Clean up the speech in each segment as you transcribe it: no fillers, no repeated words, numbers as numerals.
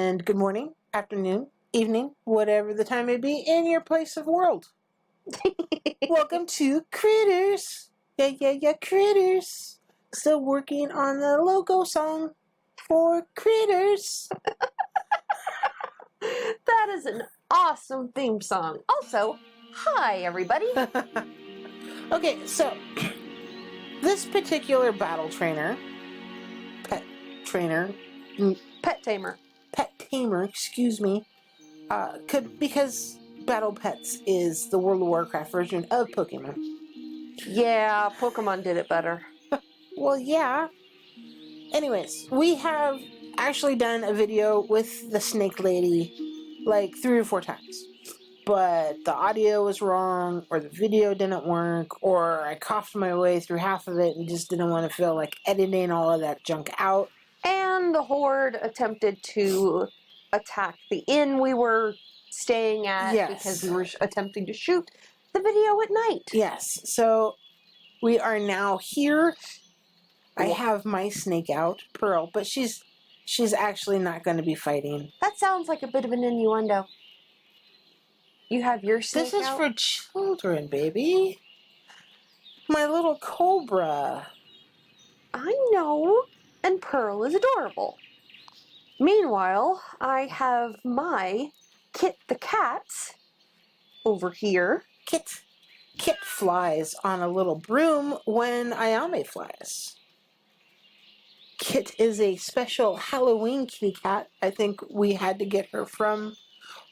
and good morning, afternoon, evening, whatever the time may be in your place of world. Welcome to Critters. Yeah, Critters. Still working on the logo song for Critters. That is an awesome theme song. Also, hi everybody. Okay, so this particular battle trainer, pet tamer, excuse me, because Battle Pets is the World of Warcraft version of Pokemon. Yeah, Pokemon did it better. Well, yeah. Anyways, we have actually done a video with the snake lady like 3 or 4 times. But the audio was wrong, or the video didn't work, or I coughed my way through half of it and just didn't want to feel like editing all of that junk out. And the Horde attempted to attack the inn we were staying at because we were attempting to shoot the video at night. Yes, so we are now here. I have my snake out, Pearl, but she's actually not going to be fighting. That sounds like a bit of an innuendo. You have your snake This is out? for children, baby. My little cobra. I know, and Pearl is adorable. Meanwhile, I have my Kit the cat over here. Kit flies on a little broom when Ayame flies. Kit is a special Halloween kitty cat. I think we had to get her from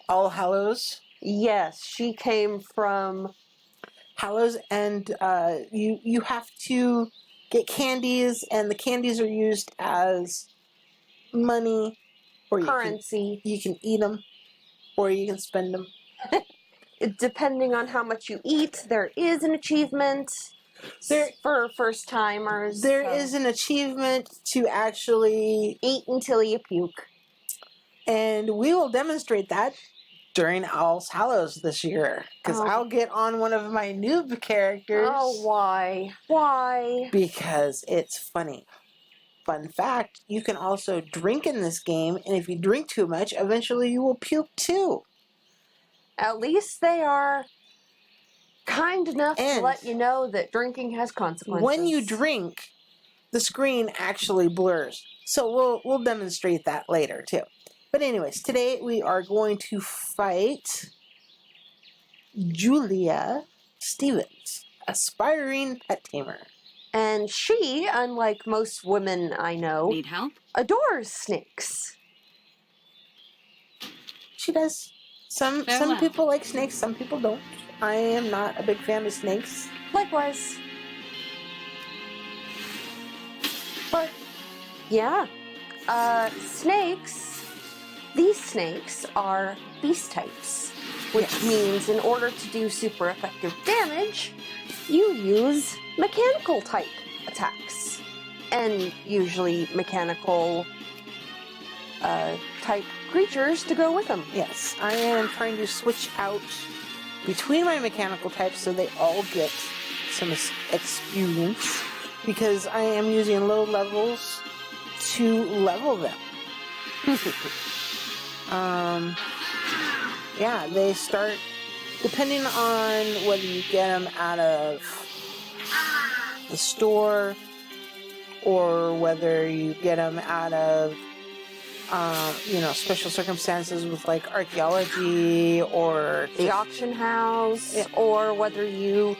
All Hallows. Yes, she came from Hallows, and you have to get candies, and the candies are used as money or currency. You can eat them, or you can spend them. Depending on how much you eat, there is an achievement for first timers. There is an achievement to actually eat until you puke, and we will demonstrate that during All Hallows this year, because I'll get on one of my noob characters. Oh, why? Why? Because it's funny. Fun fact, you can also drink in this game, and if you drink too much, eventually you will puke too. At least they are kind enough to let you know that drinking has consequences. When you drink, the screen actually blurs. So we'll demonstrate that later too. But anyways, today we are going to fight Julia Stevens, aspiring pet tamer. And she, unlike most women I know, need help? Adores snakes. She does. Some people like snakes, some people don't. I am not a big fan of snakes. Likewise. But, yeah. These snakes are beast types, which means in order to do super effective damage, you use mechanical type attacks. And usually mechanical type creatures to go with them. Yes, I am trying to switch out between my mechanical types so they all get some experience, because I am using low levels to level them. Yeah, they start, depending on whether you get them out of the store or whether you get them out of special circumstances with like archaeology or the auction house, or whether you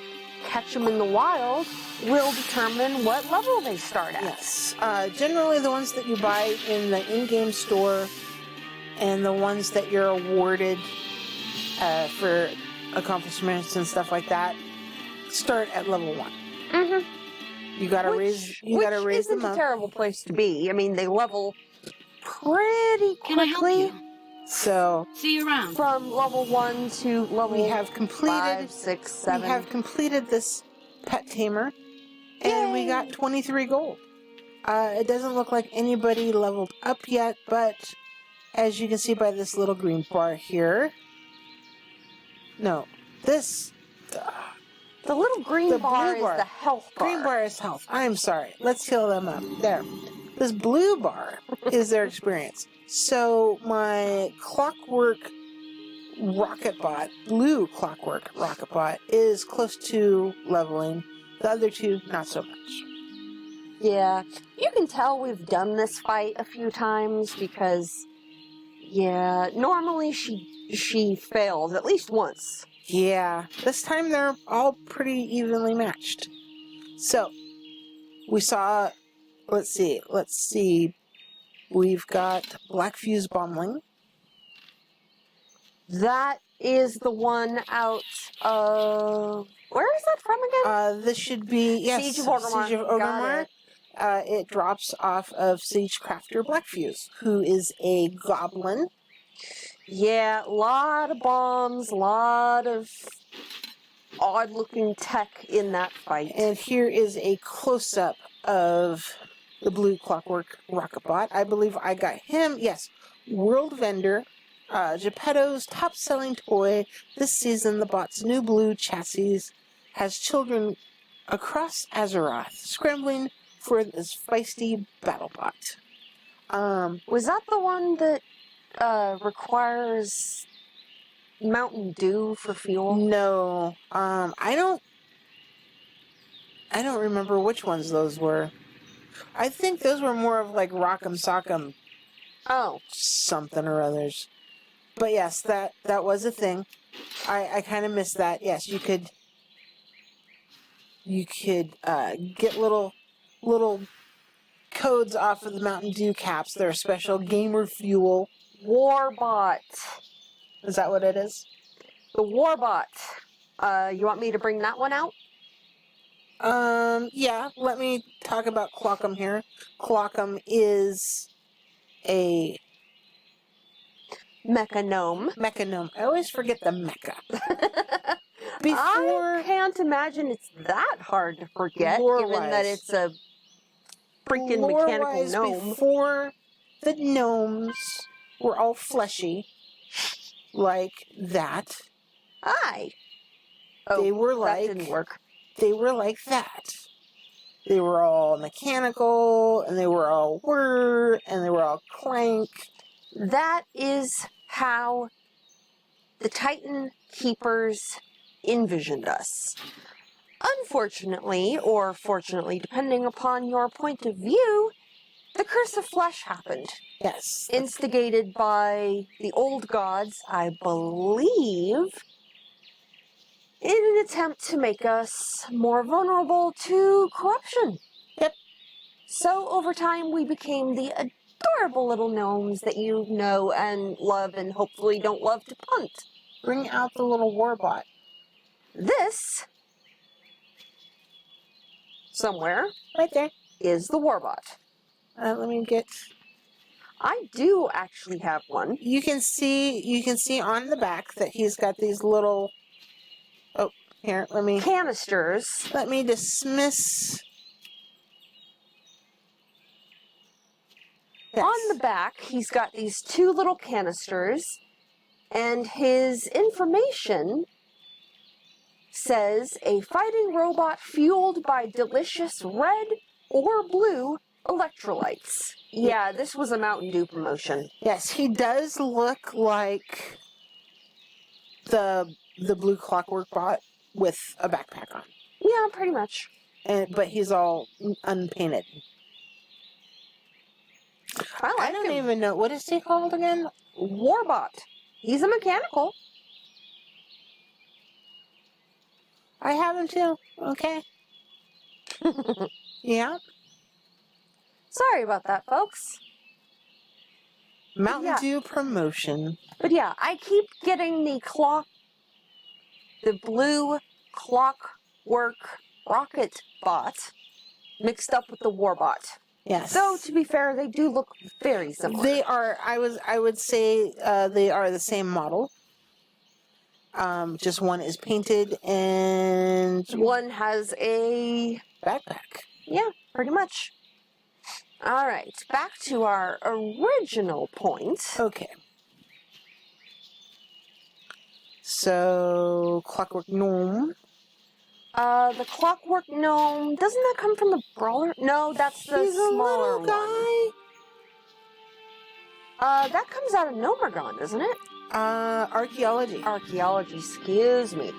catch them in the wild, will determine what level they start at. Yes. Generally the ones that you buy in the in-game store and the ones that you're awarded for accomplishments and stuff like that start at level 1. Mm-hmm. You gotta raise them up. Which isn't a terrible place to be. I mean, they level pretty quickly. Can I help you? So, see you around. From level 1 to level 5, 6, 7. We have completed this pet tamer, and we got 23 gold. It doesn't look like anybody leveled up yet, but as you can see by this little green bar here, the little green bar is the health bar. Green bar is health. I'm sorry. Let's heal them up. There. This blue bar is their experience. So my Clockwork Rocketbot, blue Clockwork Rocketbot, is close to leveling. The other two, not so much. Yeah, you can tell we've done this fight a few times because, yeah, normally she fails at least once. Yeah, this time they're all pretty evenly matched. So, we saw, let's see, we've got Black Fuse Bombling. That is the one out of... Where is that from again? This should be, yes, Siege of Orgrimmar. Siege of Got Orgrimmar. it. It drops off of Siege Crafter Black Fuse, who is a goblin. Yeah, a lot of bombs, a lot of odd-looking tech in that fight. And here is a close-up of the blue Clockwork Rocketbot. I believe I got him. Yes, World Vendor, Geppetto's top-selling toy. This season, the bot's new blue chassis has children across Azeroth scrambling for this feisty BattleBot. Was that the one that requires Mountain Dew for fuel? No, I don't remember which ones those were. I think those were more of like Rock'em Sock'em Oh. something or others. But yes, that was a thing. I kind of missed that. Yes, you could get little codes off of the Mountain Dew caps. They're a special gamer fuel. Warbot. Is that what it is? The Warbot. You want me to bring that one out? Yeah, let me talk about Clockum here. Clockum is a Mecha Gnome. mecha gnome. I always forget the mecha. I can't imagine it's that hard to forget, given that it's a freaking mechanical gnome. Before the gnomes were all fleshy, like that. Aye. Oh, They were that didn't work. They were like that. They were all mechanical, and they were all whir, and they were all clank. That is how the Titan Keepers envisioned us. Unfortunately, or fortunately, depending upon your point of view, the Curse of Flesh happened. Yes. Instigated by the old gods, I believe, in an attempt to make us more vulnerable to corruption. Yep. So over time, we became the adorable little gnomes that you know and love and hopefully don't love to punt. Bring out the little warbot. This, somewhere, Right there. is the Warbot. Let me get... I do actually have one. You can see on the back that he's got these little... Oh, here, let me Canisters. dismiss... Yes. On the back, he's got these two little canisters, and his information says a fighting robot fueled by delicious red or blue electrolytes. Yeah, this was a Mountain Dew promotion. Yes, he does look like the blue Clockwork bot with a backpack on. Yeah, pretty much. But he's all unpainted. I don't him. even know. What is he called again? Warbot. He's a mechanical. I have him too. Okay. Yeah. Sorry about that, folks. Mountain Dew promotion. But yeah, I keep getting the blue Clockwork rocket bot mixed up with the Warbot. Yes. So, to be fair, they do look very similar. They are, I would say, they are the same model. Just one is painted and... One has a... backpack. Yeah, pretty much. Alright, back to our original point. Okay. So, Clockwork Gnome. The Clockwork Gnome, doesn't that come from the Brawler? No, that's the He's a smaller little one. guy. That comes out of Nomergon, doesn't it? Archaeology. Archaeology, excuse me.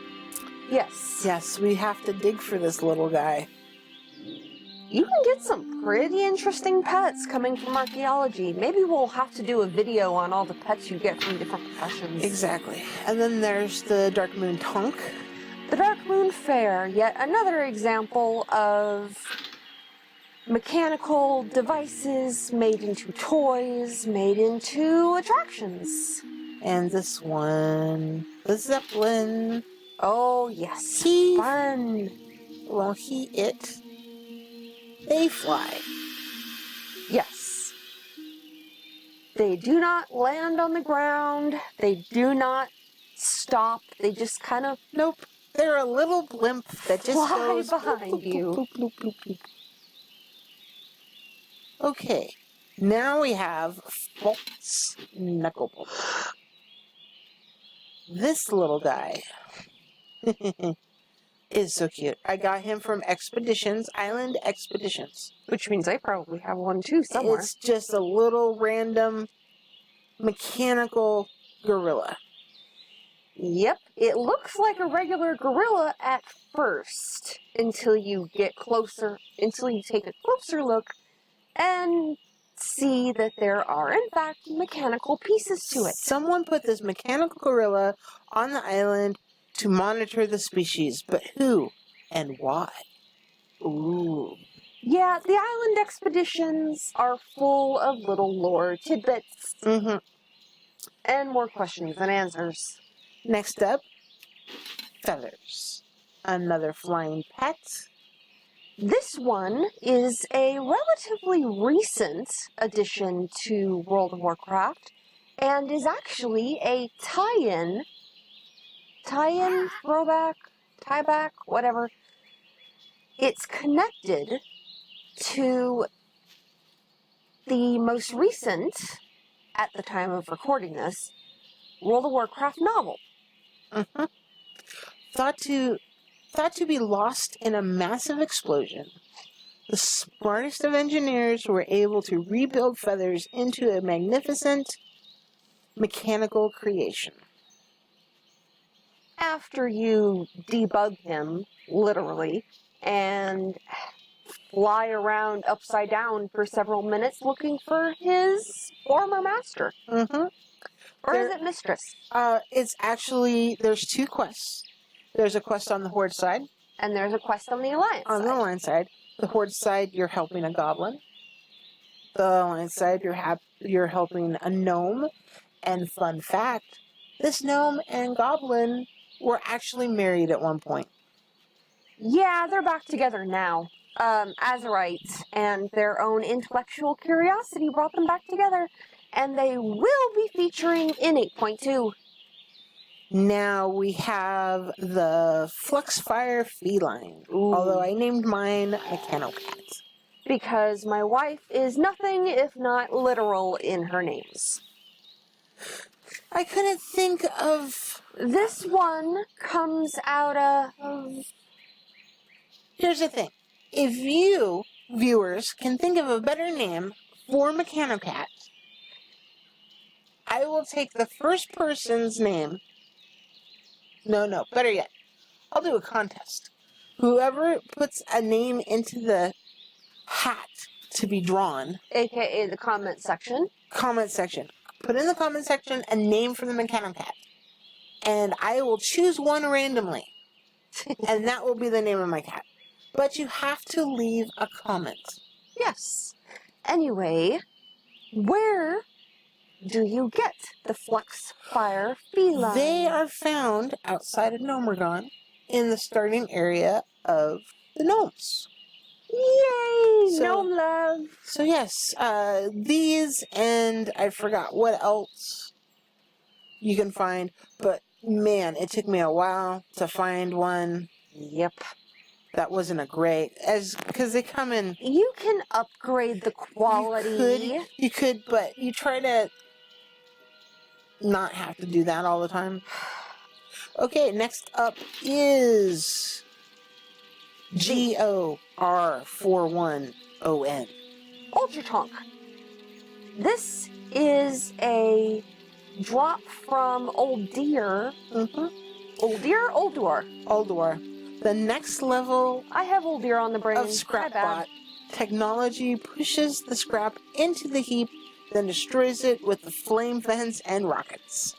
Yes. Yes, we have to dig for this little guy. You can get some pretty interesting pets coming from archaeology. Maybe we'll have to do a video on all the pets you get from different professions. Exactly. And then there's the Dark Moon Tonk. The Dark Moon Fair, yet another example of mechanical devices made into toys, made into attractions. And this one, the Zeppelin. Oh, yes. Fun. Well, they fly. Yes. They do not land on the ground. They do not stop. They just kind of... Nope. They're a little blimp that just fly goes behind bloop, bloop, you. bloop, bloop, bloop, bloop. Okay. Now we have False Knuckleball. This little guy is so cute. I got him from Island Expeditions. Which means I probably have one too somewhere. It's just a little random mechanical gorilla. Yep, it looks like a regular gorilla at first, until you take a closer look and see that there are, in fact, mechanical pieces to it. Someone put this mechanical gorilla on the island to monitor the species, but who and why? Ooh. Yeah, the island expeditions are full of little lore tidbits and more questions than answers. Next up, feathers. Another flying pet. This one is a relatively recent addition to World of Warcraft and is actually a tie-in, throwback, tieback, whatever. It's connected to the most recent, at the time of recording this, World of Warcraft novel. Thought to be lost in a massive explosion, the smartest of engineers were able to rebuild feathers into a magnificent mechanical creation. After you debug him, literally, and fly around upside down for several minutes looking for his former master. Or is it mistress? It's actually, there's two quests. There's a quest on the Horde side. And there's a quest on the Alliance On the Alliance side. The Horde side, you're helping a goblin. The Alliance side, you're helping a gnome. And fun fact, this gnome and goblin were actually married at one point. Yeah, they're back together now. Azurites and their own intellectual curiosity brought them back together. And they will be featuring in 8.2. Now we have the Fluxfire Feline. Ooh. Although I named mine Mechanocat. Because my wife is nothing if not literal in her names. I couldn't think of... This one comes out of... Here's the thing. If you, viewers, can think of a better name for Mechanocat, I will take the first person's name. No, better yet. I'll do a contest. Whoever puts a name into the hat to be drawn. AKA the comment section. Comment section. Put in the comment section a name for the Mechanocat. And I will choose one randomly. And that will be the name of my cat. But you have to leave a comment. Yes. Anyway, where do you get the Fluxfire Feline? They are found outside of Nomergon in the starting area of the gnomes. Yay! Gnome love! So yes, these and I forgot what else you can find, but man, it took me a while to find one. Yep. That wasn't a great, because they come in. You can upgrade the quality. You could, but you try to not have to do that all the time. Okay, next up is GOR41ON. Ultra Tonk. This is a drop from Old Deer. Old Deer? Old Door. Oldor. The next level I have Old Deer on the brain. of My scrap bad. bot technology pushes the scrap into the heap, then destroys it with the flame vents and rockets.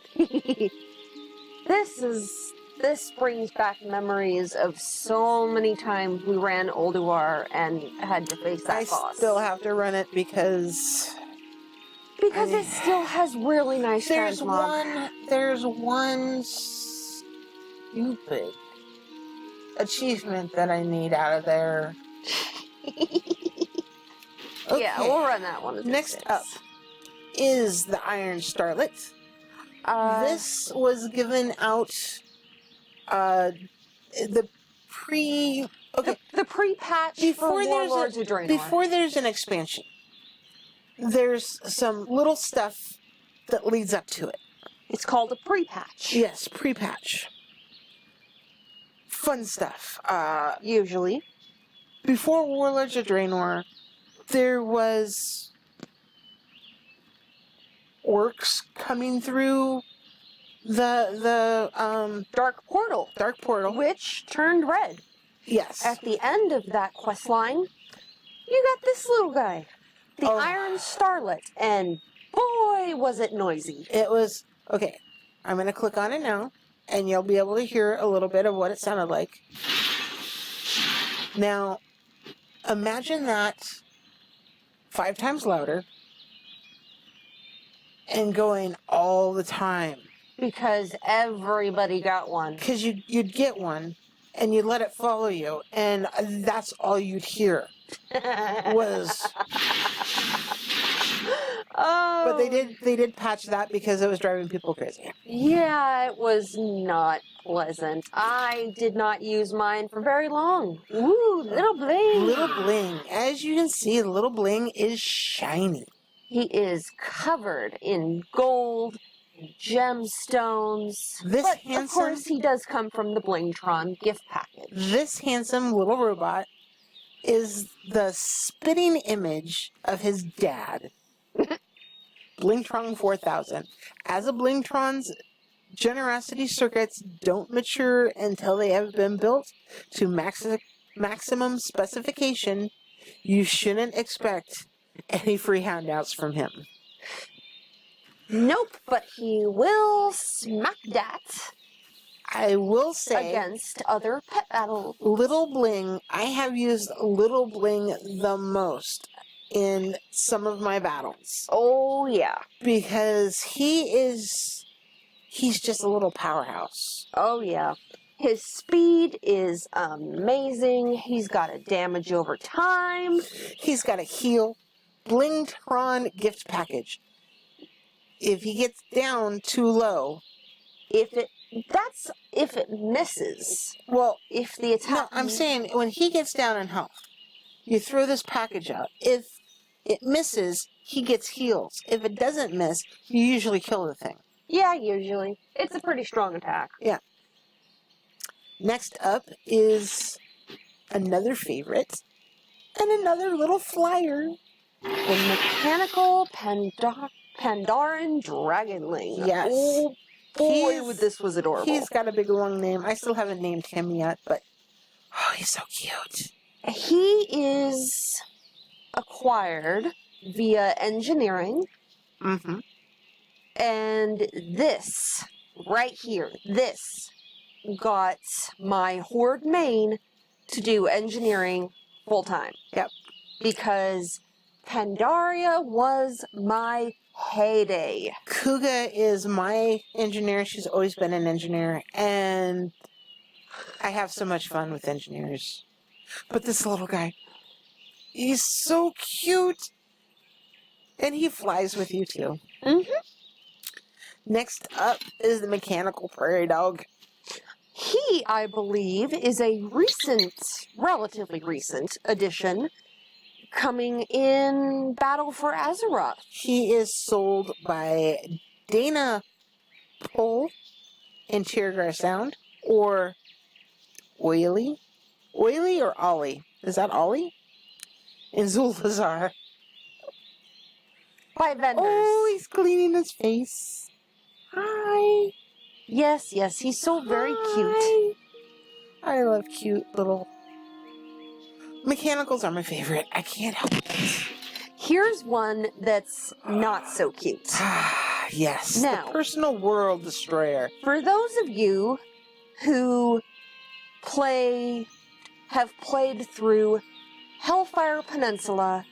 This brings back memories of so many times we ran Olduar and had to face that boss. I still have to run it because it still has really nice transmog. There's one stupid achievement that I need out of there. Okay. Yeah, we'll run that one. Next up is the Iron Starlet. This was given out the pre-patch for Warlords of Draenor. Before there's an expansion, there's some little stuff that leads up to it. It's called a pre-patch. Yes, pre-patch. Fun stuff. Usually. Before Warlords of Draenor, there was orcs coming through the Dark Portal. Dark Portal. Which turned red. Yes. At the end of that quest line, you got this little guy. The Iron Starlet. And boy, was it noisy. It was... Okay, I'm going to click on it now, and you'll be able to hear a little bit of what it sounded like. Now, imagine that 5 times louder and going all the time. Because everybody got one. Because you'd get one, and you'd let it follow you, and that's all you'd hear was... Oh. But they did patch that because it was driving people crazy. Yeah, it was not pleasant. I did not use mine for very long. Ooh, little bling. Little bling. As you can see, little bling is shiny. He is covered in gold, gemstones. But of course, he does come from the Blingtron gift package. This handsome little robot is the spitting image of his dad. Blingtron 4000. As a Blingtron's generosity circuits don't mature until they have been built to maximum specification, you shouldn't expect any free handouts from him. Nope, but he will smack that. I will say... Against other pet battles. Little Bling, I have used Little Bling the most in some of my battles. Oh, yeah. Because he's just a little powerhouse. Oh, yeah. His speed is amazing. He's got a damage over time. He's got a heal. Blingtron gift package. If he gets down too low... If it misses. Well, if the attack... No, I'm saying when he gets down in health, you throw this package out. If it misses, he gets heals. If it doesn't miss, you usually kill the thing. Yeah, usually. It's a pretty strong attack. Yeah. Next up is another favorite and another little flyer. The Mechanical Pandaren Dragonling. Yes. Oh, boy, this was adorable. He's got a big long name. I still haven't named him yet, but oh, he's so cute. He is acquired via engineering. Mm-hmm. And this, right here, this got my Horde main to do engineering full time. Yep. Because Pandaria was my heyday. Kuga is my engineer. She's always been an engineer, and I have so much fun with engineers. But this little guy, he's so cute, and he flies with you too. Mm-hmm. Next up is the Mechanical Prairie Dog. He, I believe, is a relatively recent addition coming in Battle for Azeroth. He is sold by Dana Pohl in Teargar Sound, or Oily, Oily or Ollie? Is that Ollie? In Zul'Thuzar. By vendors. Oh, he's cleaning his face. Hi. Yes, he's so very cute. Hi. I love cute little... Mechanicals are my favorite. I can't help it. Here's one that's not so cute. Yes, Now, the personal world destroyer. For those of you who have played through Hellfire Peninsula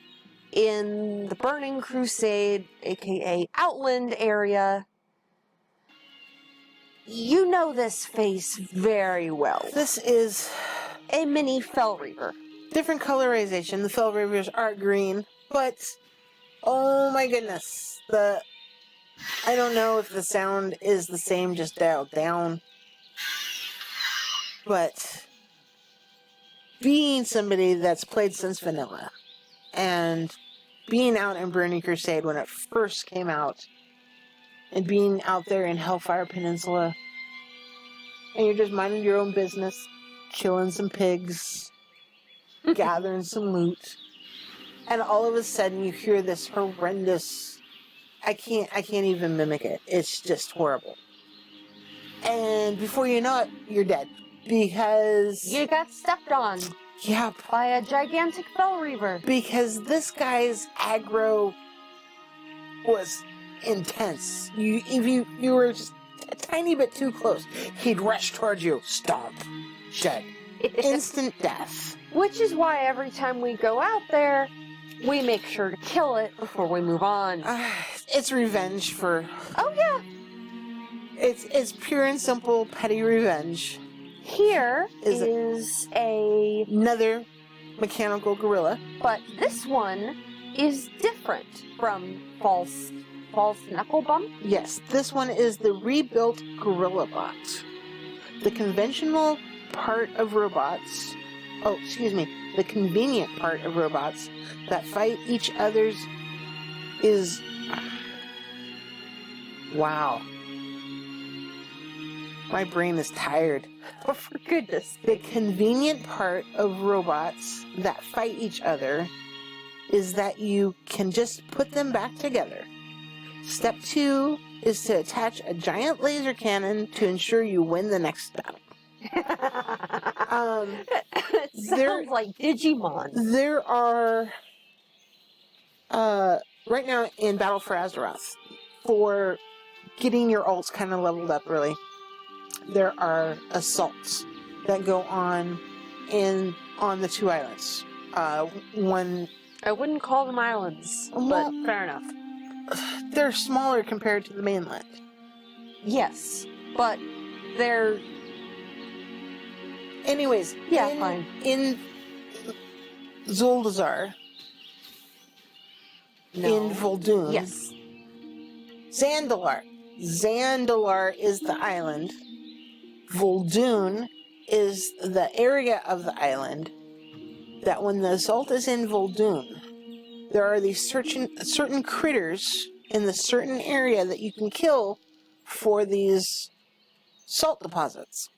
in the Burning Crusade, aka Outland area, you know this face very well. This is a mini Fell Reaver. Different colorization. The Fell Reavers are green, but oh my goodness, I don't know if the sound is the same, just dialed down. But being somebody that's played since vanilla and being out in Burning Crusade when it first came out and being out there in Hellfire Peninsula and you're just minding your own business, killing some pigs, gathering some loot, and all of a sudden you hear this horrendous, I can't even mimic it. It's just horrible. And before you know it, you're dead. Because you got stepped on. Yep. By a gigantic Fell Reaver. Because this guy's aggro was intense. If you were just a tiny bit too close, he'd rush towards you. Stomp. Dead. Instant death. Which is why every time we go out there, we make sure to kill it before we move on. It's revenge for... Oh, yeah. It's pure and simple petty revenge. Here is another mechanical gorilla. But this one is different from false knuckle bump. Yes, this one is the rebuilt gorilla bot. The conventional part of robots... Oh, excuse me. The convenient part of robots that fight each other's is... Wow. My brain is tired. Oh, for goodness. The convenient part of robots that fight each other is that you can just put them back together. Step 2 is to attach a giant laser cannon to ensure you win the next battle. It sounds like Digimon. There are, right now in Battle for Azeroth, for getting your ults kind of leveled up, really, there are assaults that go on on the 2 islands. One... I wouldn't call them islands, but fair enough. They're smaller compared to the mainland. Yes, but they're... Anyways, yeah, fine. In Zul'Thuzar, in Vol'dun, yes, Zandalar is the island. Vol'dun is the area of the island that when the assault is in Vol'dun, there are these certain critters in the certain area that you can kill for these salt deposits.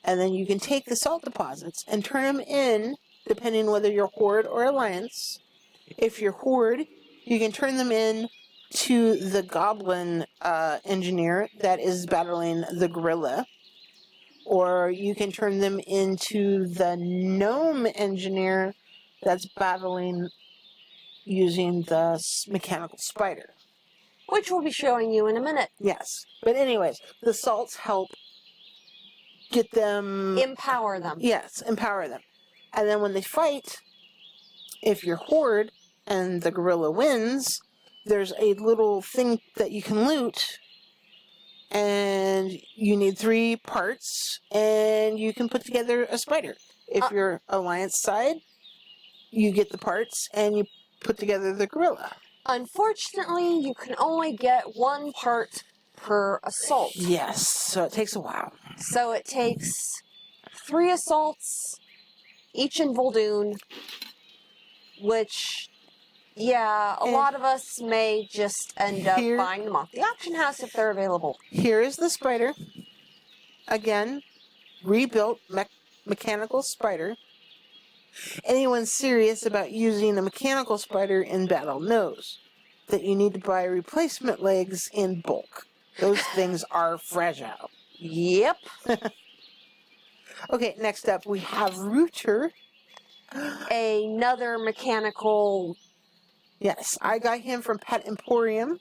And then you can take the salt deposits and turn them in, depending whether you're Horde or Alliance. If you're Horde, you can turn them in to the Goblin engineer that is battling the gorilla. Or you can turn them into the Gnome engineer that's battling using the mechanical spider. Which we'll be showing you in a minute. Yes. But anyways, the salts help get them... Empower them. Yes, empower them. And then when they fight, if you're Horde and the gorilla wins, there's a little thing that you can loot, and you need 3 parts, and you can put together a spider. If you're Alliance side, you get the parts, and you put together the gorilla. Unfortunately, you can only get 1 part per assault. Yes, so it takes a while. So it takes 3 assaults, each in Vol'dun, which, yeah, a lot of us may just end up buying them off the auction house if they're available. Here is the spider. Again, rebuilt mechanical spider. Anyone serious about using a mechanical spider in battle knows that you need to buy replacement legs in bulk. Those things are fragile. Yep. Okay, next up we have Rooter. Another mechanical. Yes, I got him from Pet Emporium.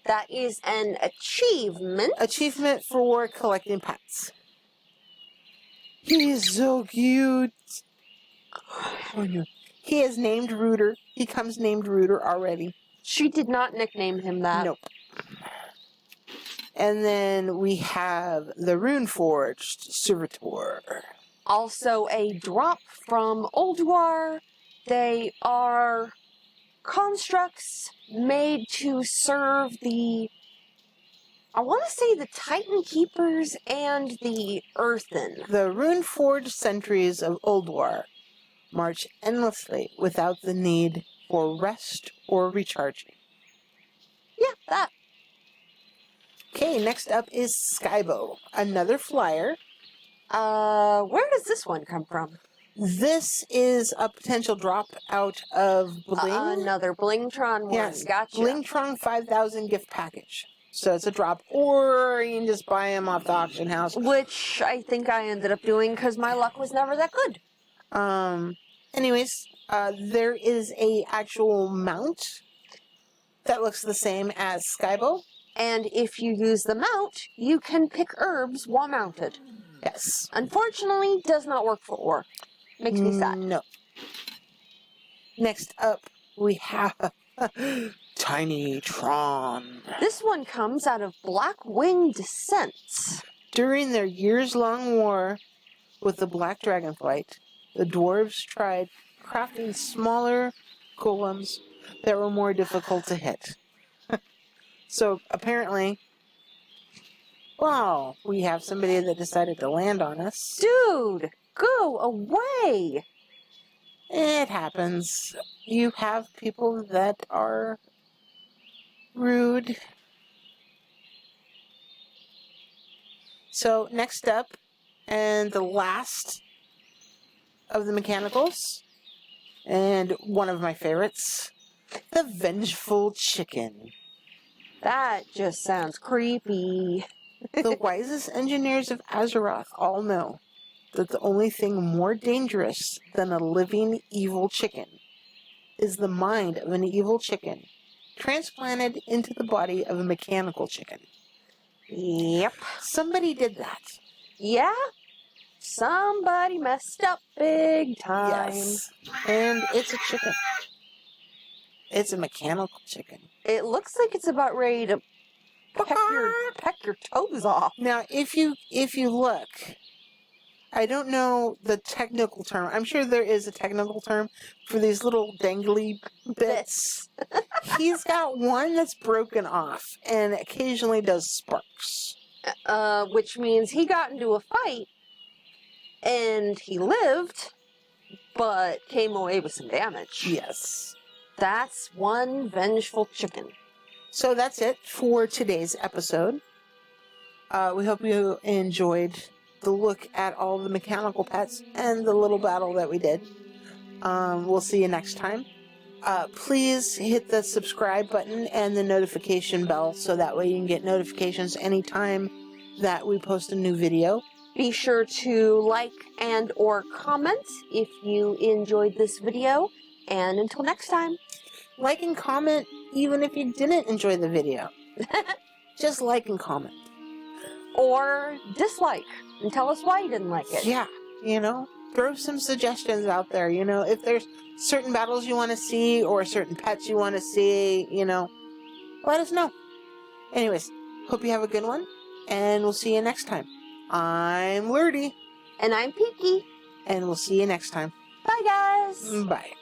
That is an achievement. Achievement for collecting pets. He is so cute. He is named Rooter. He comes named Rooter already. She did not nickname him that. Nope. And then we have the Runeforged Servitor. Also a drop from Ulduar. They are constructs made to serve the, I want to say, the Titan Keepers and the Earthen. The Runeforged sentries of Ulduar march endlessly without the need for rest or recharging. Yeah, that. Okay, next up is Skybo, another flyer. Where does this one come from? This is a potential drop out of Bling. Another Blingtron one. Yes, Gotcha. Blingtron 5000 gift package. So it's a drop, or you can just buy them off the auction house. Which I think I ended up doing because my luck was never that good. Anyways, there is a actual mount that looks the same as Skybo. And if you use the mount, you can pick herbs while mounted. Yes. Unfortunately, does not work for ore. Makes me sad. No. Next up, we have Tiny Tron. This one comes out of Blackwing Descents. During their years-long war with the Black Dragonflight, the dwarves tried crafting smaller golems that were more difficult to hit. So apparently, wow, we have somebody that decided to land on us. Dude, go away! It happens. You have people that are rude. So next up, and the last of the mechanicals, and one of my favorites, the Vengeful Chicken. That just sounds creepy. The wisest engineers of Azeroth all know that the only thing more dangerous than a living evil chicken is the mind of an evil chicken transplanted into the body of a mechanical chicken. Yep. Somebody did that. Yeah? Somebody messed up big time. Yes. And it's a chicken. It's a mechanical chicken. It looks like it's about ready to peck your toes off. Now, if you look, I don't know the technical term. I'm sure there is a technical term for these little dangly bits. He's got one that's broken off and occasionally does sparks. Which means he got into a fight and he lived, but came away with some damage. Yes. That's one vengeful chicken. So that's it for today's episode. We hope you enjoyed the look at all the mechanical pets and the little battle that we did. We'll see you next time. Please hit the subscribe button and the notification bell so that way you can get notifications anytime that we post a new video. Be sure to like and or comment if you enjoyed this video. And until next time. Like and comment even if you didn't enjoy the video. Just like and comment. Or dislike and tell us why you didn't like it. Yeah, throw some suggestions out there. If there's certain battles you want to see or certain pets you want to see, let us know. Anyways, hope you have a good one, and we'll see you next time. I'm Lurdy. And I'm Peaky. And we'll see you next time. Bye, guys. Bye.